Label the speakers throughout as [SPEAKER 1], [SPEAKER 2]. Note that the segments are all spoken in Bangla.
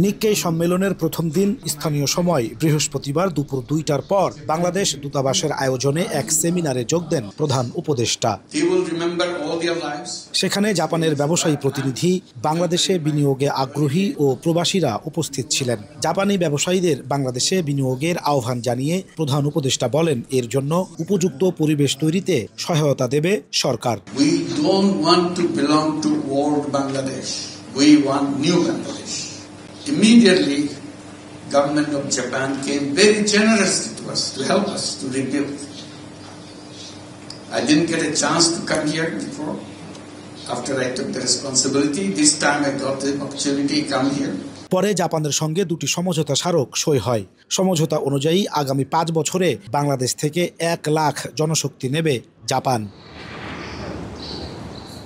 [SPEAKER 1] নিক্কেই সম্মেলনের প্রথম দিন স্থানীয় সময় বৃহস্পতিবার দুপুর 2টার পর বাংলাদেশ দূতাবাসের আয়োজনে এক সেমিনারে যোগ দেন প্রধান উপদেষ্টা। সেখানে জাপানের ব্যবসায়ী প্রতিনিধি, বাংলাদেশে বিনিয়োগে আগ্রহী ও প্রবাসীরা উপস্থিত ছিলেন। জাপানি ব্যবসায়ীদের বাংলাদেশে বিনিয়োগের আহ্বান জানিয়ে প্রধান উপদেষ্টা বলেন, এর জন্য উপযুক্ত পরিবেশ তৈরিতে সহায়তা দেবে সরকার।
[SPEAKER 2] We want new Bangladesh. Immediately, government of Japan came very generously to us to help us to rebuild. I didn't get a chance to come here before. After I took the responsibility, this time I got the opportunity to come here.
[SPEAKER 1] পরে জাপানের সঙ্গে দুটি সমঝোতা স্মারক সই হয়। সমঝোতা অনুযায়ী আগামী 5 বছরে বাংলাদেশ থেকে 1 লাখ জনশক্তি নেবে জাপান।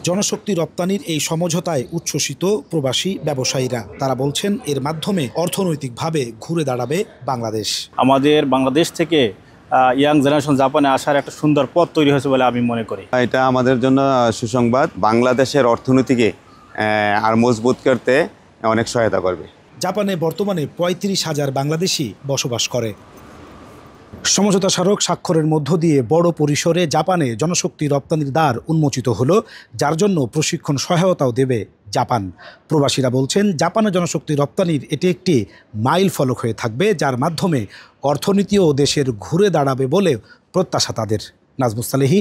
[SPEAKER 1] জনশক্তি রপ্তানির এই সমঝোতায় উচ্ছ্বসিত প্রবাসী ব্যবসায়ীরা। তারা বলছেন, এর মাধ্যমে অর্থনৈতিকভাবে ঘুরে দাঁড়াবে বাংলাদেশ।
[SPEAKER 3] আমাদের বাংলাদেশ থেকে ইয়াং জেনারেশন জাপানে আসার একটা সুন্দর পথ তৈরি হয়েছে বলে আমি মনে করি।
[SPEAKER 4] এটা আমাদের জন্য সুসংবাদ। বাংলাদেশের অর্থনীতিকে আর মজবুত করতে অনেক সহায়তা করবে।
[SPEAKER 1] জাপানে বর্তমানে 35,000 বাংলাদেশি বসবাস করে। সমঝোতা স্মারক স্বাক্ষরের মধ্য দিয়ে বড় পরিসরে জাপানে জনশক্তি রপ্তানির দ্বার উন্মোচিত হলো, যার জন্য প্রশিক্ষণ সহায়তাও দেবে জাপান। প্রবাসীরা বলছেন, জাপানে জনশক্তি রপ্তানির এটি একটি মাইল ফলক হয়ে থাকবে, যার মাধ্যমে অর্থনীতিও দেশের ঘুরে দাঁড়াবে বলে প্রত্যাশা তাদের। নাজমুস সালেহী,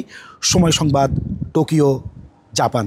[SPEAKER 1] সময় সংবাদ, টোকিও, জাপান।